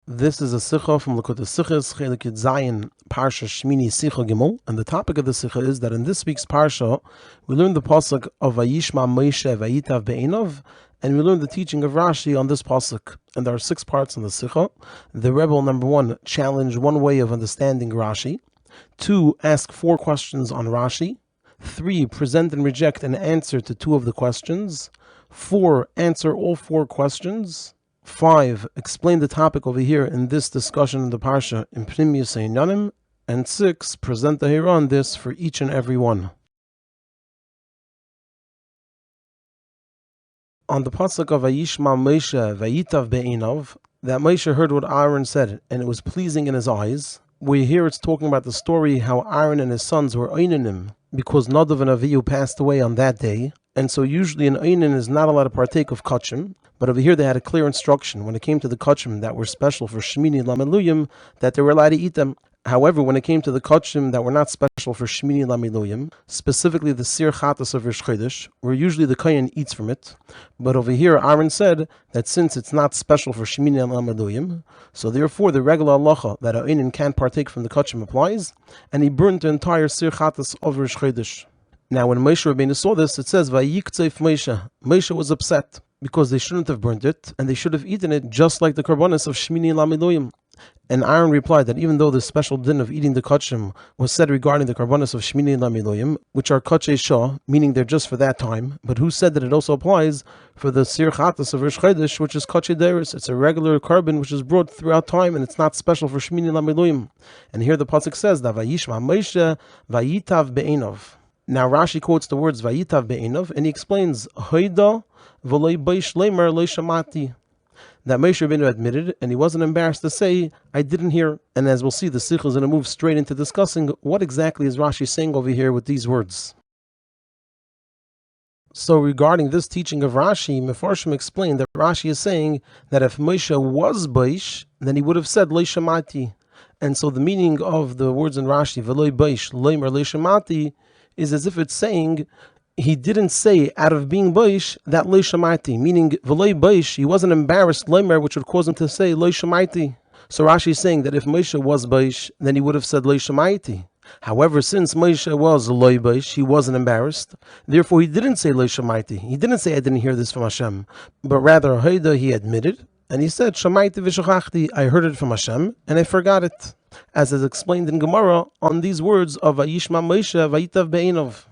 This is a Sikha from Likkutei Sichos, Chelek Zayin, Parsha Shmini Sicha Gimel, and the topic of the Sikha is that in this week's Parsha, we learn the pasuk of Vayishma Moshe Vayitav Be'einav, and we learn the teaching of Rashi on this pasuk. And there are 6 parts in the Sikha. The Rebbe, number 1, challenge one way of understanding Rashi. 2, ask 4 questions on Rashi. 3, present and reject an answer to 2 of the questions. 4, answer all 4 questions. 5, explain the topic over here in this discussion in the Parsha in Pnimius Einyanim. And 6, present the Hira on this for each and every one. On the pasuk of Vayishma Moshe Vayitav Be'einav, that Moshe heard what Aaron said, and it was pleasing in his eyes. We hear it's talking about the story how Aaron and his sons were Einanim, because Nadav and Avihu passed away on that day. And so usually an Einan is not allowed to partake of kachim, but over here they had a clear instruction when it came to the kachim that were special for Shmini Lamiluyim, that they were allowed to eat them. However, when it came to the kachim that were not special for Shmini Lamiluyim, specifically the Sir Chatas of Rish Chodesh, where usually the Kohen eats from it, but over here Aaron said that since it's not special for Shmini Lamiluyim, so therefore the regular halacha that an Einan can't partake from the kachim applies, and he burned the entire Sir Chatas of Rish Chodesh. Now, when Moshe Rabbeinu saw this, it says, Vayiktzef Moshe. Moshe was upset because they shouldn't have burnt it, and they should have eaten it just like the karbanos of Shmini Lamiluyim. And Aaron replied that even though the special din of eating the kachim was said regarding the karbanos of Shmini Lamiluyim, which are kachei shah, meaning they're just for that time, but who said that it also applies for the Sir Chatas of Rish Chodesh, which is kachei deris? It's a regular carbon which is brought throughout time, and it's not special for Shmini Lamiluyim. And here the pasuk says that Vayishma Moshe Vayitav Be'einav. Now Rashi quotes the words Vayitav Be'einav, and he explains Hoida v'loi beish leimer lo shamati, that Moshe Rabbeinu admitted, and he wasn't embarrassed to say, I didn't hear. And as we'll see, the Sikha is going to move straight into discussing what exactly is Rashi saying over here with these words. So regarding this teaching of Rashi, Mefarshim explained that Rashi is saying that if Moshe was beish, then he would have said lo shamati. And so the meaning of the words in Rashi, v'loi beish leimer lo shamati, is as if it's saying he didn't say out of being boish that lo shamarti, meaning v'loi boish, he wasn't embarrassed leimer, which would cause him to say lo shamarti. So Rashi is saying that if Moshe was boish, then he would have said lo shamarti. However, since Moshe was lo boish, he wasn't embarrassed. Therefore, he didn't say lo shamarti. He didn't say I didn't hear this from Hashem, but rather hoida, he admitted, and he said shamarti v'shachachti, I heard it from Hashem and I forgot it, as is explained in Gemara on these words of Vayishma Moshe Vayitav Be'einav.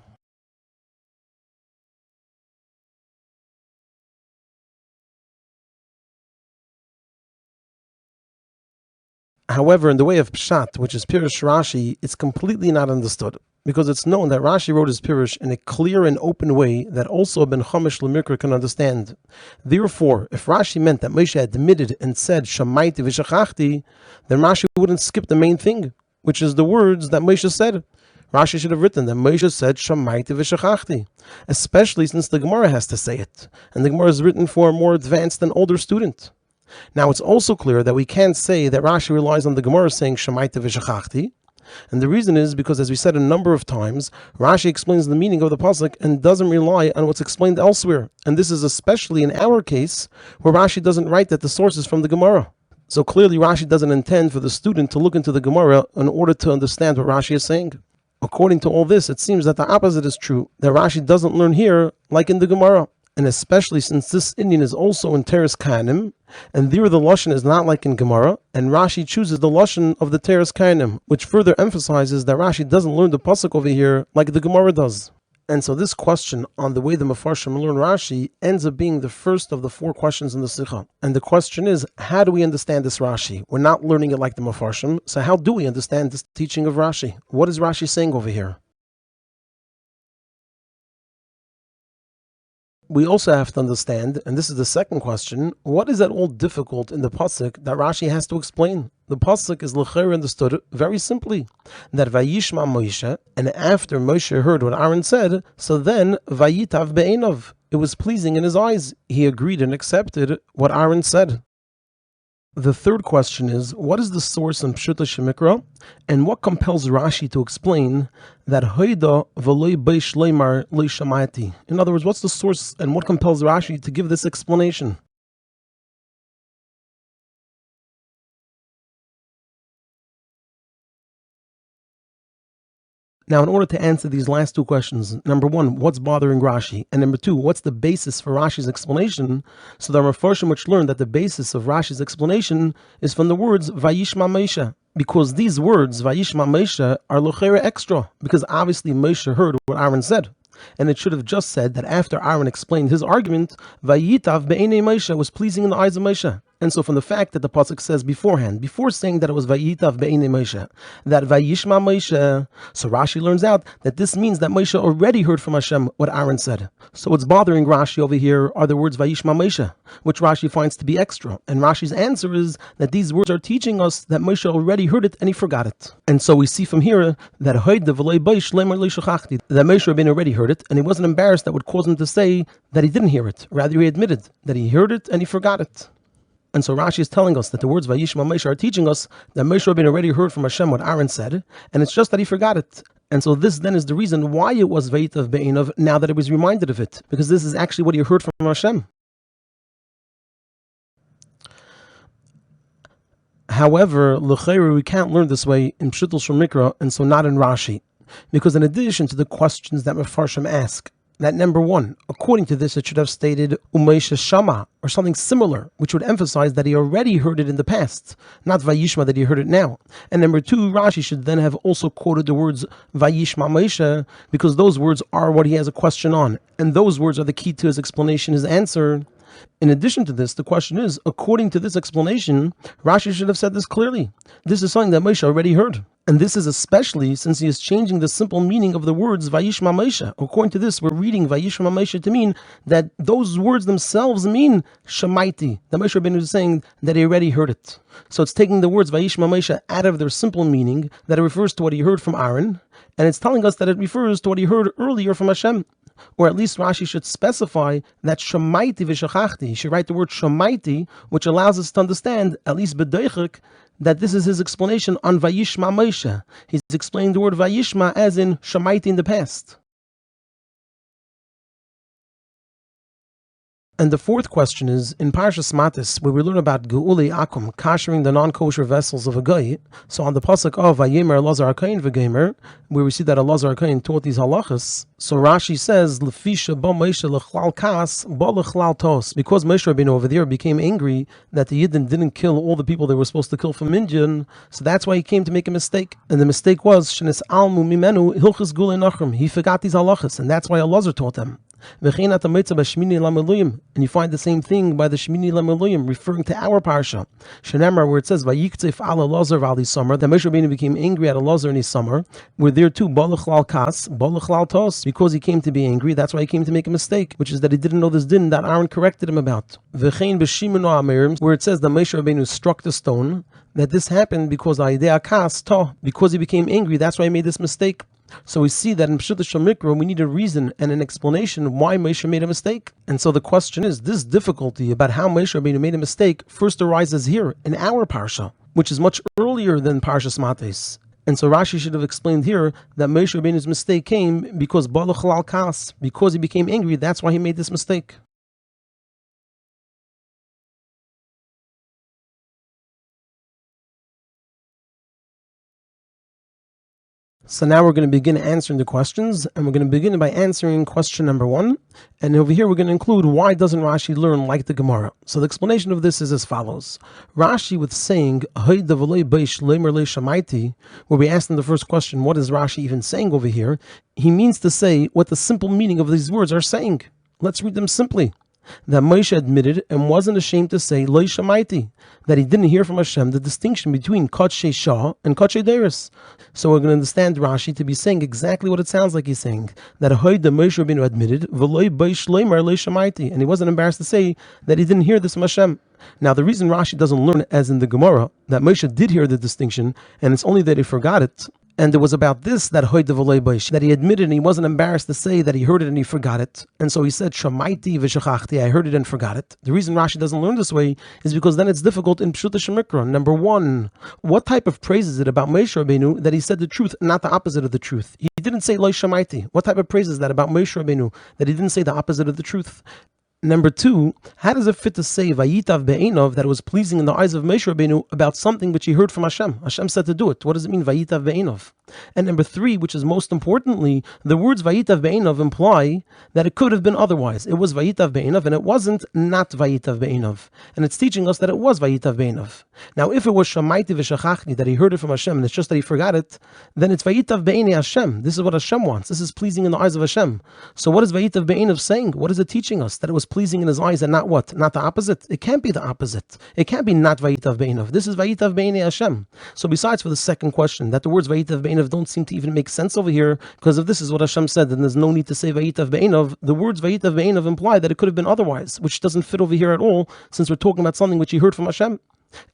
However, in the way of Pshat, which is Pirush Rashi, it's completely not understood, because it's known that Rashi wrote his Pirush in a clear and open way that also Ben Chamish Lemikra can understand. Therefore, if Rashi meant that Moshe admitted and said Shamaiti v'shachachti, then Rashi wouldn't skip the main thing, which is the words that Moshe said. Rashi should have written that Moshe said Shamaiti v'shachachti, especially since the Gemara has to say it, and the Gemara is written for a more advanced and older student. Now it's also clear that we can't say that Rashi relies on the Gemara saying Shamaita v'shachachti, and the reason is because, as we said a number of times, Rashi explains the meaning of the pasuk and doesn't rely on what's explained elsewhere, and this is especially in our case where Rashi doesn't write that the source is from the Gemara. So clearly Rashi doesn't intend for the student to look into the Gemara in order to understand what Rashi is saying. According to all this, it seems that the opposite is true, that Rashi doesn't learn here like in the Gemara. And especially since this Indian is also in Teres Kainim, and there the Lashon is not like in Gemara, and Rashi chooses the Lashon of the Teres Kainim, which further emphasizes that Rashi doesn't learn the pasuk over here like the Gemara does. And so this question on the way the Mefarshim learn Rashi ends up being the first of the 4 questions in the Sikha. And the question is, how do we understand this Rashi? We're not learning it like the Mefarshim, so how do we understand this teaching of Rashi? What is Rashi saying over here? We also have to understand, and this is the second question, what is at all difficult in the pasuk that Rashi has to explain? The pasuk is l'chayr understood very simply, that Vayishma Moshe, and after Moshe heard what Aaron said, so then Vayitav Be'einav, it was pleasing in his eyes. He agreed and accepted what Aaron said. The third question is, what is the source in Pshuta Shemikra, and what compels Rashi to explain that Hoida v'loi beish leimar lo shamati? In other words, what's the source and what compels Rashi to give this explanation? Now, in order to answer these last two questions, number one, what's bothering Rashi? And number two, what's the basis for Rashi's explanation? So the Mepharshim which learned that the basis of Rashi's explanation is from the words Vayishma Moshe. Because these words, Vayishma Moshe, are lochera extra, because obviously Moshe heard what Aaron said. And it should have just said that after Aaron explained his argument, Vayitav be'enei Moshe was pleasing in the eyes of Moshe. And so from the fact that the pasuk says beforehand, before saying that it was Vayitav be'enei Moshe, that Vayishma Moshe, so Rashi learns out that this means that Moshe already heard from Hashem what Aaron said. So what's bothering Rashi over here are the words Vayishma Moshe, which Rashi finds to be extra. And Rashi's answer is that these words are teaching us that Moshe already heard it and he forgot it. And so we see from here that Moshe Rabbeinu already heard it, and he wasn't embarrassed that would cause him to say that he didn't hear it. Rather, he admitted that he heard it and he forgot it. And so Rashi is telling us that the words Vayishma Moshe are teaching us that Moshe Rabbeinu already heard from Hashem what Aaron said, and it's just that he forgot it. And so this then is the reason why it was Vayitav be'einav, now that it was reminded of it, because this is actually what he heard from Hashem. However, l'chayru, we can't learn this way in Pshutul Shel Mikra, and so not in Rashi. Because in addition to the questions that Mefarshim ask, that number one, according to this, it should have stated Umeisha Shama, or something similar, which would emphasize that he already heard it in the past, not Vayishma, that he heard it now. And number two, Rashi should then have also quoted the words Vayishma Moshe, because those words are what he has a question on, and those words are the key to his explanation, his answer. In addition to this, the question is, according to this explanation, Rashi should have said this clearly. This is something that Moshe already heard. And this is especially since he is changing the simple meaning of the words Vayishma Moshe. According to this, we're reading Vayishma Moshe to mean that those words themselves mean Shemaiti. That Moshe Rabbeinu is saying that he already heard it. So it's taking the words Vayishma Moshe out of their simple meaning, that it refers to what he heard from Aaron, and it's telling us that it refers to what he heard earlier from Hashem. Or at least Rashi should specify that Shemaiti v'shachachti. He should write the word Shemaiti, which allows us to understand, at least b'deichik, that this is his explanation on Vayishma Moshe. He's explaining the word Vayishma as in Shemaiti in the past. And the fourth question is, in Parshas Matis, where we learn about Ge'ulei Akum, kashering the non-kosher vessels of a guy. So on the pasuk of Vayemer Elazar HaKohen v'Gemer, where we see that Elazar HaKohen taught these halachas, so Rashi says, Lefisha ba Moshe lechlal kas, ba lechlal tos. Because Moshe Rabbeinu over there became angry that the Yidden didn't kill all the people they were supposed to kill from Midian, so that's why he came to make a mistake. And the mistake was, Shenes almu mimenu hilchas gulei nachrim. He forgot these halachas, and that's why Elazar taught them. And you find the same thing by the Shmini Lameluyim, referring to our parsha, Shenemar, where it says Vayiktzef ala Lazar v'ali Samar, that Moshe Rabbeinu became angry at Elazar and his Samar. We're there too, Balachlal Kas, Balachlal Tos, because he came to be angry. That's why he came to make a mistake, which is that he didn't know this din that Aaron corrected him about. V'chein b'Shimon Amerim, where it says that Moshe Rabbeinu struck the stone, that this happened because Aidea Kas Ta, because he became angry. That's why he made this mistake. So we see that in Pshuta Shel Mikra, we need a reason and an explanation why Moshe made a mistake. And so the question is, this difficulty about how Moshe Rabbeinu made a mistake first arises here in our parsha, which is much earlier than Parshas Matis. And so Rashi should have explained here that Moshe Rabbeinu's mistake came because Balachlal Kas, because he became angry, that's why he made this mistake. So now we're going to begin answering the questions, and we're going to begin by answering question number one. And over here we're going to include why doesn't Rashi learn like the Gemara. So the explanation of this is as follows. Rashi with saying, where we asked in the first question, what is Rashi even saying over here? He means to say what the simple meaning of these words are saying. Let's read them simply. That Moshe admitted and wasn't ashamed to say Lo Shamaiti, that he didn't hear from Hashem the distinction between Kodshe Shah and Kodshe Deiris. So we're going to understand Rashi to be saying exactly what it sounds like he's saying, that Ahoy the Moshe Rabbeinu admitted V'loi Beish Leimer Lo Shamaiti, and he wasn't embarrassed to say that he didn't hear this from Hashem. Now the reason Rashi doesn't learn, as in the Gemara, that Moshe did hear the distinction, and it's only that he forgot it. And it was about this that that he admitted and he wasn't embarrassed to say that he heard it and he forgot it. And so he said, Shamaiti v'shachachti, I heard it and forgot it. The reason Rashi doesn't learn this way is because then it's difficult in Pshuta Shel Mikra. Number one, what type of praise is it about Moshe Rabbeinu that he said the truth, not the opposite of the truth? He didn't say Lo Shamaiti. What type of praise is that about Moshe Rabbeinu that he didn't say the opposite of the truth? Number two, how does it fit to say Vayitav Be'enov that it was pleasing in the eyes of Moshe Rabbeinu about something which he heard from Hashem? Hashem said to do it. What does it mean, Vayitav Be'enov? And number three, which is most importantly, the words Vayitav Be'enov imply that it could have been otherwise. It was Vayitav Be'enov and it wasn't not Vayitav Be'enov. And it's teaching us that it was Vayitav Be'enov. Now, if it was Shamaiti V'Shachachni, that he heard it from Hashem and it's just that he forgot it, then it's Vayitav Be'enei Hashem. This is what Hashem wants. This is pleasing in the eyes of Hashem. So what is Vayitav Be'enov saying? What is it teaching us? That it was pleasing in his eyes and not what? Not the opposite? It can't be the opposite. It can't be not Vayitav Be'enov. This is Vayitav Be'enei Hashem. So besides for the second question, that the words Vayitav Be'enov don't seem to even make sense over here, because if this is what Hashem said, then there's no need to say Vayitav Be'enov. The words Vayitav Be'enov imply that it could have been otherwise, which doesn't fit over here at all, since we're talking about something which he heard from Hashem.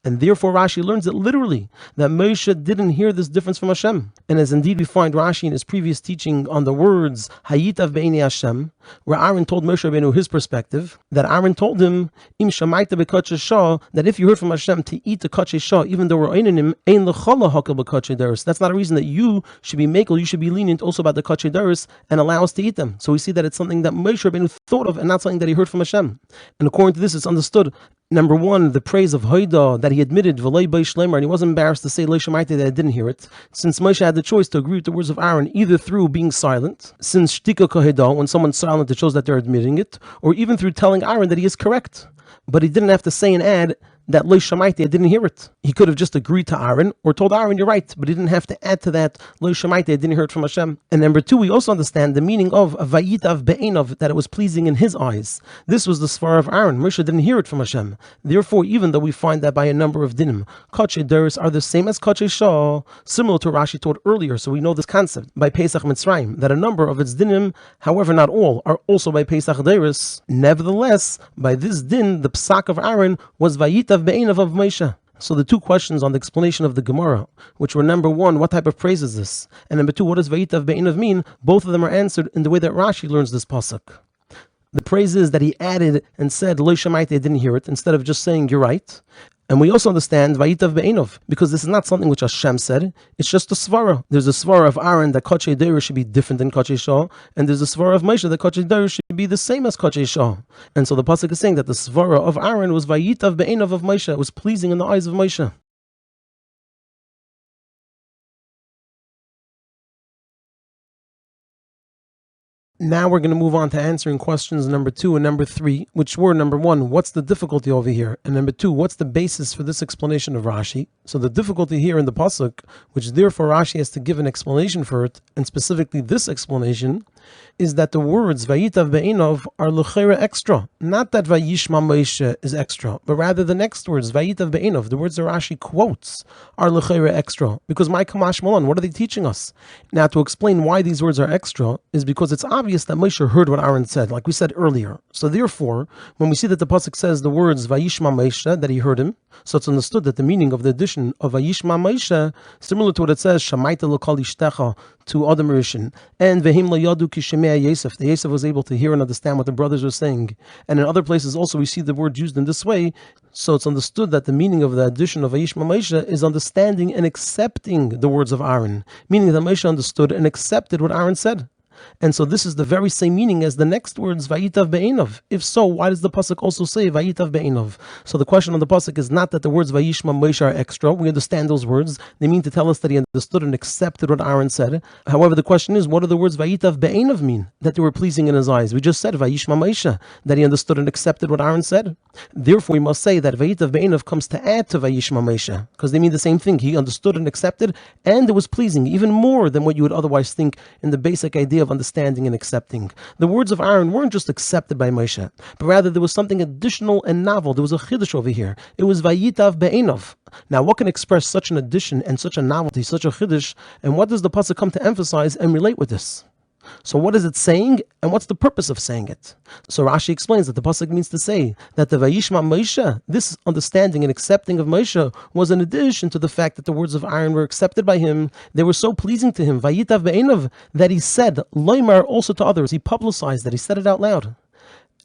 And therefore Rashi learns it literally, that Moshe didn't hear this difference from Hashem. And as indeed we find Rashi in his previous teaching on the words Hayitav Be'enei Hashem, where Aaron told Moshe Rabbeinu his perspective, that Aaron told him, Im Shamaita B'Kotche Shah, that if you heard from Hashem to eat the Kotche Shah, even though we're Einim, Ein L'chala Hakel B'Kotche Daris. That's not a reason that you should be makel, you should be lenient also about the Kotche Daris and allow us to eat them. So we see that it's something that Moshe Rabbeinu thought of and not something that he heard from Hashem. And according to this, it's understood. Number one, the praise of Hoida, that he admitted V'lei Bei Shlemer, and he wasn't embarrassed to say Lo Shamaita that I didn't hear it, since Moshe had the choice to agree with the words of Aaron either through being silent, since Shtika Koheda, when someone's silent it shows that they're admitting it, or even through telling Aaron that he is correct. But he didn't have to say and add that Lo Shamaita, I didn't hear it. He could have just agreed to Aaron or told Aaron, you're right, but he didn't have to add to that Lo Shamaita, I didn't hear it from Hashem. And number two, we also understand the meaning of Vayitav Be'enov, that it was pleasing in his eyes. This was the svar of Aaron. Moshe didn't hear it from Hashem. Therefore, even though we find that by a number of dinim, Kotche Daris are the same as Kotche Shah, similar to Rashi taught earlier, so we know this concept by Pesach Mitzrayim, that a number of its dinim, however not all, are also by Pesach Daris. Nevertheless, by this din, the psak of Aaron was Vayitav Be'enov of Moshe. So the two questions on the explanation of the Gemara, which were number one, what type of praise is this? And number two, what does Vayitav Be'enov mean? Both of them are answered in the way that Rashi learns this pasuk. The praise is that he added and said, Lo Shamaita, I didn't hear it, instead of just saying, you're right. And we also understand Vayitav Be'enov, because this is not something which Hashem said, it's just a svara. There's a svara of Aaron that Kotche Daris should be different than Kotche Shah, and there's a svara of Moshe that Kotche Daris should be the same as Kotche Shah. And so the pasuk is saying that the svara of Aaron was Vayitav Be'enov of Moshe, it was pleasing in the eyes of Moshe. Now we're going to move on to answering questions number two and number three, which were number one, what's the difficulty over here? And number two, what's the basis for this explanation of Rashi? So the difficulty here in the pasuk, which therefore Rashi has to give an explanation for it, and specifically this explanation, is that the words Vayitav Be'enov are l'chera extra. Not that Vayishma Moshe is extra, but rather the next words, Vayitav Be'enov, the words that Rashi quotes, are l'chera extra. Because my Kamash Malon, what are they teaching us? Now to explain why these words are extra is because it's obvious that Moshe heard what Aaron said, like we said earlier. So therefore, when we see that the pasuk says the words Vayishma Moshe, that he heard him, so it's understood that the meaning of the addition of Vayishma Moshe, similar to what it says, Shamaita l'kol ishtecha, to Adam Rishon, and Vehim lo yadu ki shemei Yosef, the Yosef was able to hear and understand what the brothers were saying. And in other places also we see the word used in this way, so it's understood that the meaning of the addition of Vayishma Moshe is understanding and accepting the words of Aaron, meaning that Moshe understood and accepted what Aaron said. And so this is the very same meaning as the next words, Vayitav Be'enov. If so, why does the pasuk also say Vayitav Be'enov? So the question on the pasuk is not that the words Vayishma Moshe are extra. We understand those words. They mean to tell us that he understood and accepted what Aaron said. However, the question is, what do the words Vayitav Be'enov mean? That they were pleasing in his eyes. We just said Vayishma Moshe, that he understood and accepted what Aaron said. Therefore, we must say that Vayitav Be'enov comes to add to Vayishma Moshe, because they mean the same thing. He understood and accepted, and it was pleasing, even more than what you would otherwise think in the basic idea of understanding and accepting. The words of Aaron weren't just accepted by Moshe, but rather there was something additional and novel. There was a chiddush over here. It was Vayitav Be'enov. Now, what can express such an addition and such a novelty, such a chiddush, and what does the pasuk come to emphasize and relate with this? So what is it saying, and what's the purpose of saying it? So Rashi explains that the pasuk means to say that the Vayishma Moshe, this understanding and accepting of Moshe, was in addition to the fact that the words of Aaron were accepted by him. They were so pleasing to him, Vayitav Be'enov, that he said Loimar also to others. He publicized that, he said it out loud.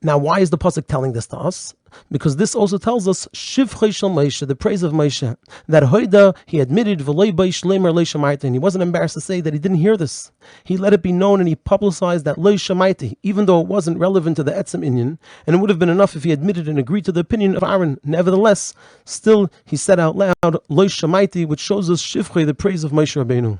Now, why is the pasuk telling this to us? because this also tells us Shivchei Shel Moshe, the praise of Moshe, that Hoida, he admitted V'loi Bei Shleimer Lo Shamaita, and he wasn't embarrassed to say that he didn't hear this. He let it be known and he publicized that Lo Shamaita, even though it wasn't relevant to the Etzem Inyan, and it would have been enough if he admitted and agreed to the opinion of Aaron. Nevertheless, still he said out loud Lo Shamaita, which shows us Shivchei, the praise of Moshe Rabbeinu.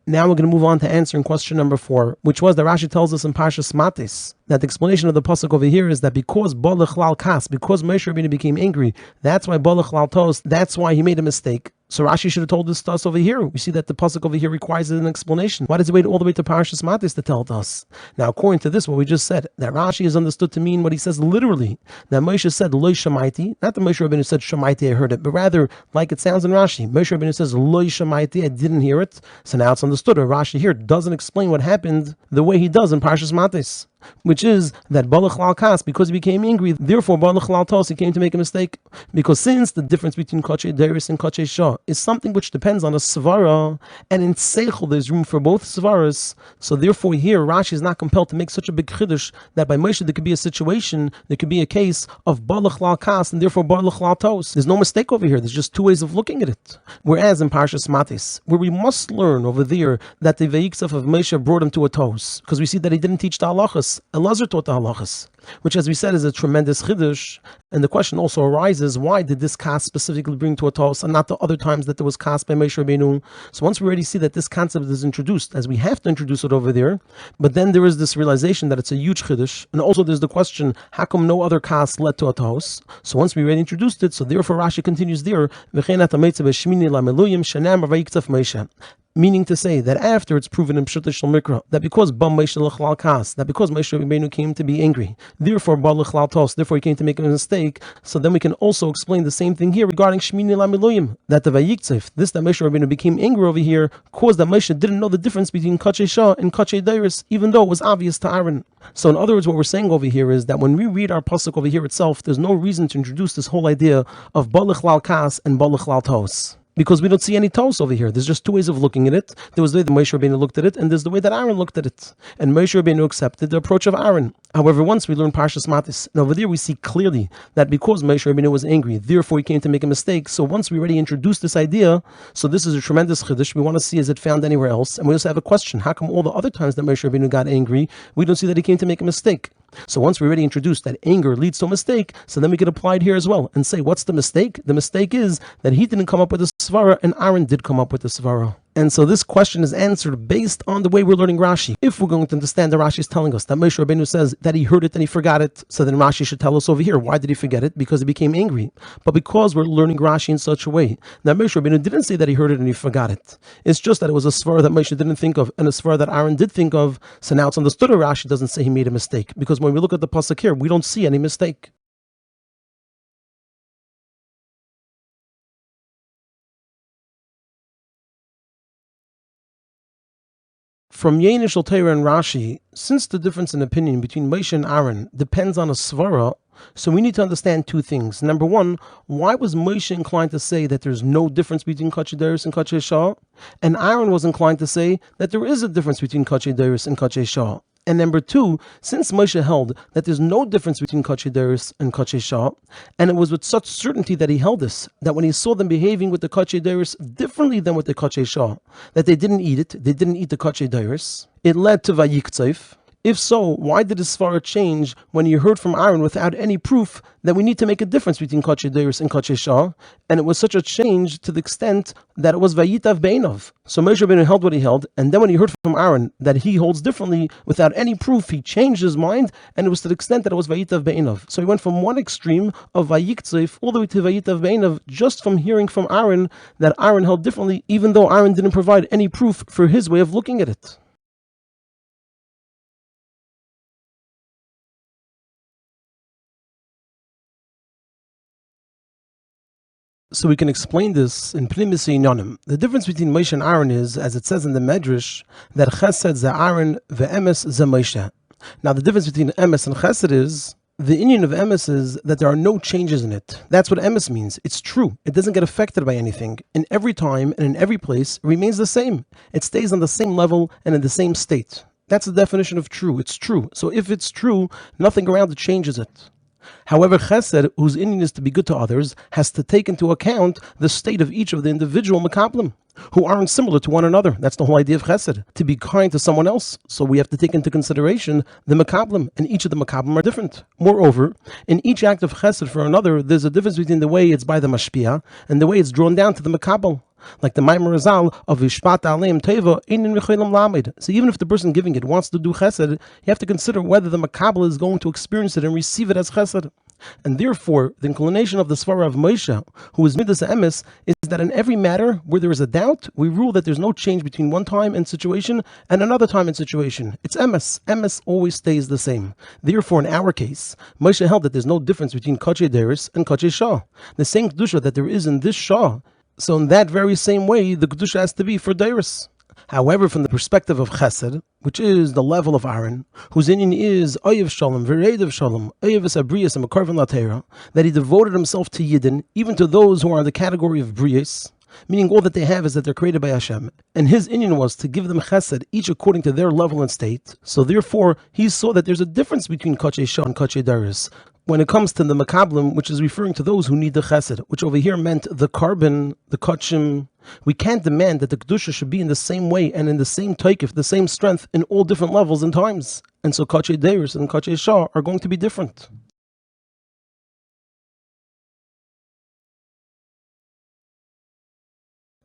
Now we're going to move on to answering question number 4, which was that Rashi tells us in Parshas Matis that the explanation of the pasuk over here is that because Balach Lal Kas, because Moshe Rabbeinu became angry, that's why Balach Lal Tos, that's why he made a mistake. So Rashi should have told this to us over here. We see that the pasuk over here requires an explanation. Why does he wait all the way to Parshas Matis to tell it to us? Now, according to this, what we just said, that Rashi is understood to mean what he says literally. That Moshe said Lo Shamaiti, not that Moshe Rabbeinu said Shamaiti, I heard it, but rather like it sounds in Rashi. Moshe Rabbeinu says Lo Shamaiti, I didn't hear it. So now it's understood. Or Rashi here doesn't explain what happened the way he does in Parshas Matis, which is that Balach Lal Kas, because he became angry, therefore Balach Lal Tos, he came to make a mistake. Because since the difference between Kachei Deiris and Kachei Shah is something which depends on a Svara, and in Seichel there's room for both Svaras, so therefore here Rashi is not compelled to make such a big Chiddush that by Moshe there could be a situation, there could be a case of Balach Lal Kas and therefore Balach Lal Tos. There's no mistake over here, there's just two ways of looking at it. Whereas in Parshas Matis, where we must learn over there that the Vayiksav of Moshe brought him to a Tos, because we see that he didn't teach the halachas. Elazar taught the halachas, which, as we said, is a tremendous chiddush. And the question also arises: why did this kas specifically bring to a tos, and not the other times that there was kas by Moshe Rabbeinu? So once we already see that this concept is introduced, as we have to introduce it over there, but then there is this realization that it's a huge chiddush, and also there's the question: how come no other kas led to a tos? So once we already introduced it, so therefore Rashi continues there. Shmini lameluyim shanam vayiktzaf Moshe. Meaning to say that after it's proven in Pshat Shel Mikra that because Moshe Lachlal Kas, that because Moshe Rabbeinu came to be angry, therefore Balach Tos, therefore he came to make a mistake. So then we can also explain the same thing here regarding Shmini Lamiloyim, that the Vayiktzef, this that Moshe Rabbeinu became angry over here, caused that Moshe didn't know the difference between Kachei Shah and Kachei Deiris, even though it was obvious to Aaron. So in other words, what we're saying over here is that when we read our pasuk over here itself, there's no reason to introduce this whole idea of Balach Lal Kas and Balach Lal Tos, because we don't see any tos over here. There's just two ways of looking at it. There was the way that Moshe Rabbeinu looked at it, and there's the way that Aaron looked at it. And Moshe Rabbeinu accepted the approach of Aaron. However, once we learn Parshas Matis, and over there we see clearly that because Moshe Rabbeinu was angry, therefore he came to make a mistake. So once we already introduced this idea, so this is a tremendous chiddush. We want to see is it found anywhere else. And we also have a question: how come all the other times that Moshe Rabbeinu got angry, we don't see that he came to make a mistake? So once we already introduced that anger leads to a mistake, so then we could apply it here as well and say, what's the mistake? The mistake is that he didn't come up with a svara and Aaron did come up with a svara. And so this question is answered based on the way we're learning Rashi. If we're going to understand that Rashi is telling us that Moshe Rabbeinu says that he heard it and he forgot it, so then Rashi should tell us over here, why did he forget it? Because he became angry. But because we're learning Rashi in such a way that Moshe Rabbeinu didn't say that he heard it and he forgot it. It's just that it was a svara that Moshe didn't think of and a svara that Aaron did think of. So now it's understood that Rashi doesn't say he made a mistake, because when we look at the pasuk here, we don't see any mistake. From Yenishal Torah and Rashi, since the difference in opinion between Moshe and Aaron depends on a svara, so we need to understand two things. Number one, why was Moshe inclined to say that there's no difference between Kachei Deiris and Kachei Shah? And Aaron was inclined to say that there is a difference between Kachei Deiris and Kachei Shah. And number two, since Moshe held that there's no difference between Kachei Deiris and Kachei Shah, and it was with such certainty that he held this, that when he saw them behaving with the Kachei Deiris differently than with the Kachei Shah, that they didn't eat it, they didn't eat the Kachei Deiris, it led to Vayiktzef. If so, why did his svara change when he heard from Aaron without any proof that we need to make a difference between Kachei Deiris and Kachei Shah? And it was such a change to the extent that it was Vayitav Beinov. So Moshe Rabbeinu held what he held, and then when he heard from Aaron that he holds differently without any proof, he changed his mind, and it was to the extent that it was Vayitav Beinov. So he went from one extreme of Vayiktzef all the way to Vayitav Beinov just from hearing from Aaron that Aaron held differently, even though Aaron didn't provide any proof for his way of looking at it. So we can explain this in Pnimis Inyanim. The difference between Moshe and Aaron is, as it says in the Medrash, that Chesed ze Aaron ve'emes ze Moshe. Now the difference between emes and Chesed is, the inyan of emes is that there are no changes in it. That's what emes means. It's true. It doesn't get affected by anything. In every time and in every place, it remains the same. It stays on the same level and in the same state. That's the definition of true. It's true. So if it's true, nothing around it changes it. However, chesed, whose inyan is to be good to others, has to take into account the state of each of the individual makablim, who aren't similar to one another. That's the whole idea of chesed, to be kind to someone else. So we have to take into consideration the makablim, and each of the makablim are different. Moreover, in each act of chesed for another, there's a difference between the way it's by the mashpia and the way it's drawn down to the makabel. Like the Maimer Razal of Vishpat Aleim Teva Einin Recholim Lamed. So even if the person giving it wants to do chesed, you have to consider whether the makabel is going to experience it and receive it as chesed. And therefore, the inclination of the Svara of Moshe, who is Midas Emes, is that in every matter where there is a doubt, we rule that there's no change between one time and situation and another time and situation. It's Emes. Emes always stays the same. Therefore, in our case, Moshe held that there's no difference between Kachei Deris and Kachei Shah. The same Kedusha that there is in this Shah, so in that very same way, the Kedusha has to be for Deris. However, from the perspective of Chesed, which is the level of Aaron, whose inyan is Oyev Shalom, Veredev Shalom, Oyev Abriyas, and Makarvan Latera, that he devoted himself to Yidden, even to those who are in the category of Briyas, meaning all that they have is that they're created by Hashem. And his inyan was to give them chesed, each according to their level and state. So therefore, he saw that there's a difference between Kachei Shah and Kachei Daris when it comes to the makablim, which is referring to those who need the chesed, which over here meant the carbon, the kachim. We can't demand that the kedusha should be in the same way and in the same taikif, the same strength in all different levels and times. And so Kachei Daris and Kachei Shah are going to be different.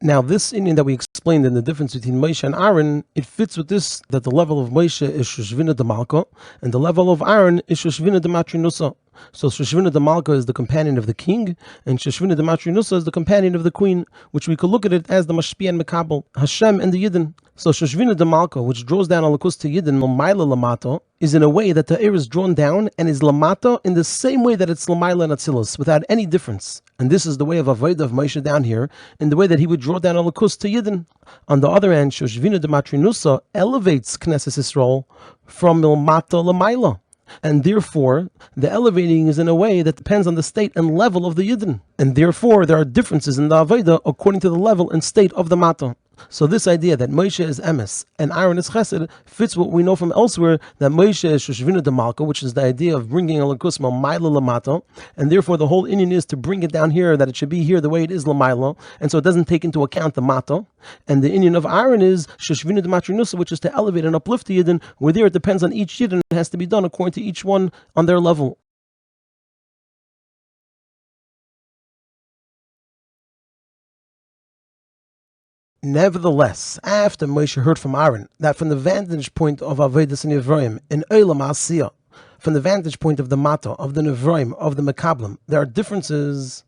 Now, this inyan that we explained in the difference between Moshe and Aaron, it fits with this, that the level of Moshe is Shoshvina de Malka, and the level of Aaron is Shoshvina de Matrinusa. So Shoshvina de Malka is the companion of the king, and Shoshvina de Matrinusa is the companion of the queen, which we could look at it as the Mashpia and Mekabel, Hashem and the Yidden. So Shoshvina de Malka, which draws down Alakus to Yidden, Lamaila Lamato, is in a way that the air is drawn down and is Lamato in the same way that it's Lamaila and Atzilus, without any difference. And this is the way of Avodah of Moshe down here, in the way that he would draw down Alakus to Yidden. On the other hand, Shoshvina de Matrinusa elevates Knesset Yisrael from Lamato Lamaila. And therefore, the elevating is in a way that depends on the state and level of the Yidden. And therefore, there are differences in the Avodah according to the level and state of the Mata. So this idea that Moshe is Emes and Aaron is Chesed fits what we know from elsewhere, that Moshe is Shoshvina de Malka, which is the idea of bringing Alakus Maila Lamato, and therefore the whole inyan is to bring it down here, that it should be here the way it is Lamaila, and so it doesn't take into account the Mata. And the inyan of Aaron is Shoshvina de Matrinusa, which is to elevate and uplift the Yidden, where there it depends on each Yidden, it has to be done according to each one on their level. Nevertheless, after Moshe heard from Aaron that from the vantage point of Avodas and Yevroim in Olam Asiyah, from the vantage point of the Mata, of the Nevroim, of the Mekablim, there are differences,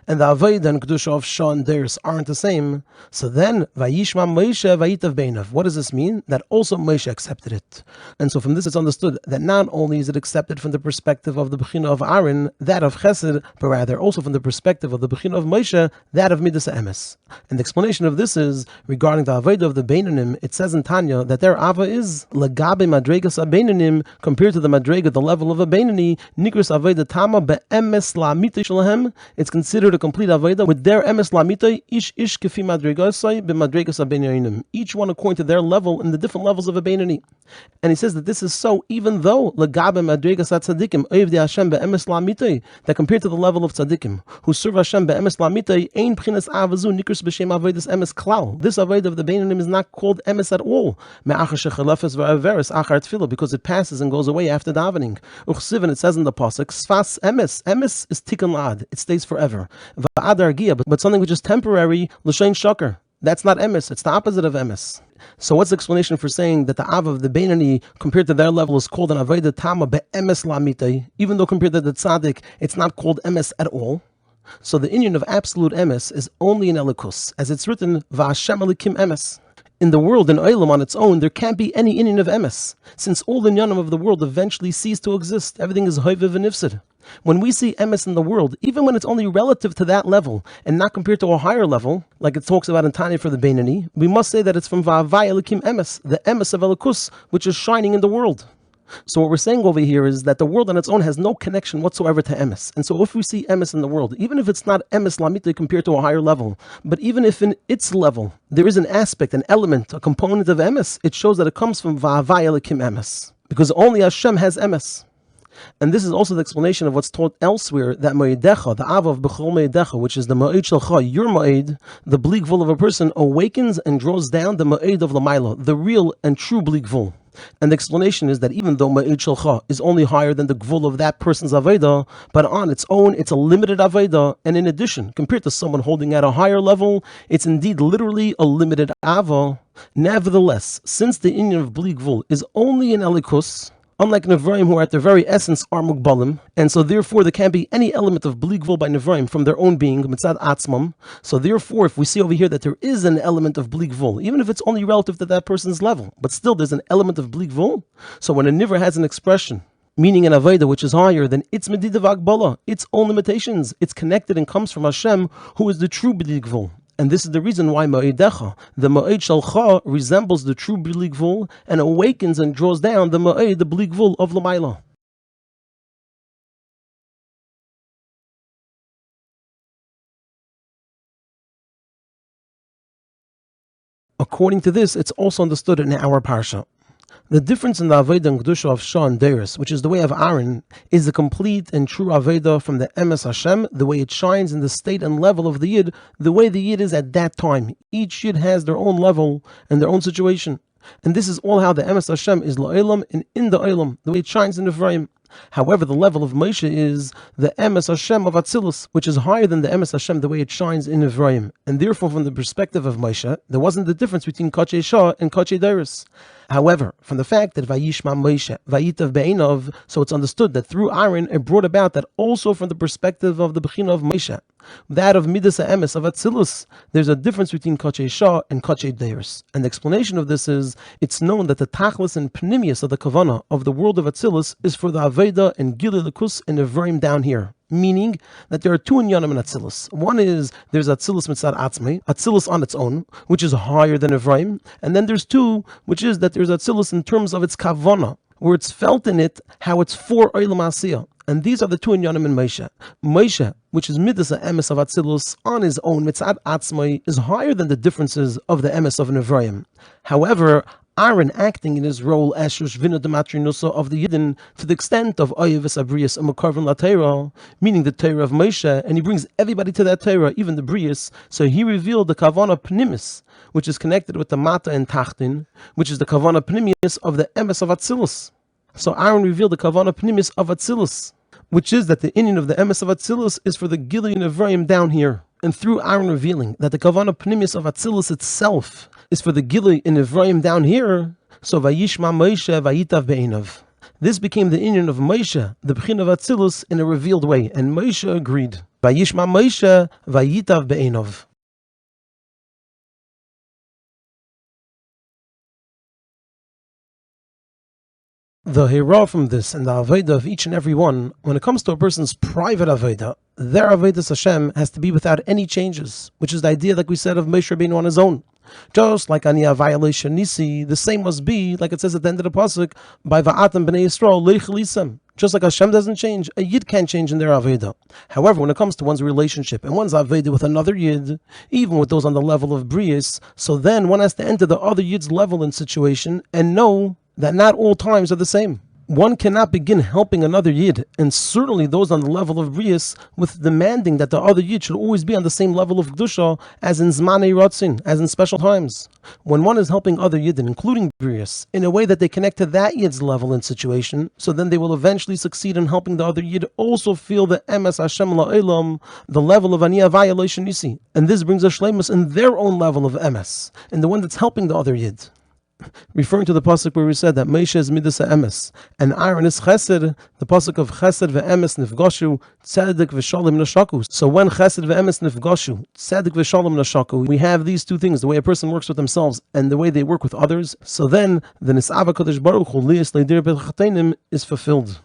and the Avodah and Kedusha of Shah and Deris aren't the same, so then, Vayishma Moshe Vayitav Beinav. What does this mean? That also Moshe accepted it. And so from this it's understood that not only is it accepted from the perspective of the Bechina of Aaron, that of Chesed, but rather also from the perspective of the Bechina of Moshe, that of Midas Emes. And the explanation of this is, regarding the Avodah of the Beinanim, it says in Tanya that their Ava is Lagabe Madregas Abeinanim, compared to the Madrega, the level of a Beinani, Nikras Avodah Tama Be'emes La'amita Shalahem. It's considered a complete Avodah with their Emes La'amita, Ish Kefi Madregasai B'Madregas Abeinanim. Each one according to their level in the different levels of a Beinani. And he says that this is so even though Lagabe Madregas Tzadikim Oivdi Hashem Be'emes La'amita, that compared to the level of Tzadikim who serve Hashem Be'emes La'amita, Ein Pchinas Avazu Nikras B'Shem Avodas Emes Klal. This Avodah of the Beinanim is not called Emes at all, because it passes and goes away after davening. Uchsiv, it says in the pasuk, Sfas Emes. Emes is Tikkun La'ad. It stays forever. But something which is temporary, L'shein Shakar. That's not Emes. It's the opposite of Emes. So what's the explanation for saying that the Av of the Beinani compared to their level is called an Avodah Tama Be'emes La'amitay, even though compared to the Tzaddik it's not called Emes at all? So the inyan of absolute emes is only in Elikus, as it's written, V'Hashem Elikim emes. In the world, in Olam on its own, there can't be any inyan of emes, since all the inyanim of the world eventually cease to exist. Everything is hoiviv and nifsid. When we see emes in the world, even when it's only relative to that level, and not compared to a higher level, like it talks about in Tanya for the Beinani, we must say that it's from V'Havai Elikim emes, the emes of Elikus, which is shining in the world. So what we're saying over here is that the world on its own has no connection whatsoever to emes. And so if we see emes in the world, even if it's not emes lamite compared to a higher level, but even if in its level there is an aspect, an element, a component of emes, it shows that it comes from va'avai elikim emes, because only Hashem has emes. And this is also the explanation of what's taught elsewhere, that Moedecha, the Ava of Bechol Moedecha, which is the Moed Shalcha, your Moed, the bleak vul of a person, awakens and draws down the Moed of Lamaila, the real and true bleak vul. And the explanation is that even though Moed Shalcha is only higher than the Gvul of that person's Aveda, but on its own, it's a limited Aveda, and in addition, compared to someone holding at a higher level, it's indeed literally a limited Ava. Nevertheless, since the inyan of bleak vul is only in Elikus, unlike Nevraim, who are at their very essence are Mugbalim, and so therefore there can't be any element of Bli Gvul by Nevraim from their own being, Mitzad Atzmam. So therefore, if we see over here that there is an element of Bli Gvul, even if it's only relative to that person's level, but still there's an element of Bli Gvul, so when a Nivra has an expression, meaning an Aveda which is higher than its Medidav Agbala, its own limitations, it's connected and comes from Hashem, who is the true Bli Gvul. And this is the reason why Moedecha, the Moed Shalcha, resembles the true Bli Gvul and awakens and draws down the Moed, the Bli Gvul of Lamaila. According to this, it's also understood in our Parsha. The difference in the Aveda and Kedusha of Shah and Deiris, which is the way of Aaron, is the complete and true Aveda from the Emes Hashem, the way it shines in the state and level of the Yid, the way the Yid is at that time. Each Yid has their own level and their own situation. And this is all how the Emes Hashem is La'elam and in the Eilam, the way it shines in Ephraim. However, the level of Moshe is the Emes Hashem of Atzilus, which is higher than the Emes Hashem, the way it shines in Ephraim. And therefore, from the perspective of Moshe, there wasn't the difference between Kachei Shah and Kachei Deiris. However, from the fact that Vayishma Moshe, Vayitav Be'einav, so it's understood that through Aaron, it brought about that also from the perspective of the Bechina of Moshe, that of Midas HaEmes, of Atzilus, there's a difference between Kachei Shah and Kachei Deiris. And the explanation of this is, it's known that the Tachlis and Pnimius of the Kavana of the world of Atzilus is for the Aveda and Gilui Likus and Evraim down here. Meaning that there are two inyanim in Atzilus. One is there's Atzilus Mitzad Atzmei, Atzilus on its own, which is higher than Ephraim, and then there's two, which is that there's Atzilus in terms of its kavana, where it's felt in it how it's for Olam Asiyah. And these are the two inyanim in Moshe. Moshe, which is Midas HaEmes of Atzilus on his own, Mitzad Atzmei, is higher than the differences of the Emes of an Ephraim. However, Aaron acting in his role as Shushvina Dematrinusa of the Yidden to the extent of Oyevis Abrius and Makarvan La Torah, meaning the Torah of Moshe, and he brings everybody to that Torah, even the Brius, so he revealed the Kavana Pnimis, which is connected with the Mata and Tachtin, which is the Kavana Pnimius of the Emes of Atzilus. So Aaron revealed the Kavana Pnimis of Atzilus, which is that the Inyan of the Emes of Atzilus is for the Gilui and Ephraim down here. And through Aaron revealing that the Kavana Pnimius of Atzilus itself is for the Gilui in Ephraim down here, so Vayishma Moshe Vayitav Be'einav. This became the inyan of Moshe, the Bechina of Atzilus, in a revealed way, and Moshe agreed. Vayishma Moshe Vayitav Be'einav. The hira from this and the Aveda of each and every one, when it comes to a person's private Aveda, their Avedas Hashem has to be without any changes, which is the idea, like we said, of Moshe Rabbeinu on his own. Just like Aniya violation Nisi, the same must be, like it says at the end of the pasuk, by Va'atam B'nei Yisrael Leichalisam. Just like Hashem doesn't change, a Yid can't change in their Aveda. However, when it comes to one's relationship and one's Aveda with another Yid, even with those on the level of Brius, so then one has to enter the other Yid's level and situation and know that not all times are the same. One cannot begin helping another Yid, and certainly those on the level of Brius, with demanding that the other Yid should always be on the same level of Kedusha as in Zmanei Ratzin, as in special times. When one is helping other Yidden, including Brius, in a way that they connect to that Yid's level and situation, so then they will eventually succeed in helping the other Yid also feel the Emes Hashem La'elam, the level of Aniya violation Nisi. And this brings a shleimus in their own level of Emes, and the one that's helping the other Yid. Referring to the pasuk where we said that Moshe is Midas HaEmes and Aaron is Chesed, the pasuk of Chesed ve'emes nifgoshu, Tzedek v'shalom nashaku. So when Chesed ve'emes nifgoshu, Tzedek v'shalom nashaku, we have these two things: the way a person works with themselves and the way they work with others. So then the Nisava Kadosh Baruch Hu Lias Leidir B'Chateinim is fulfilled.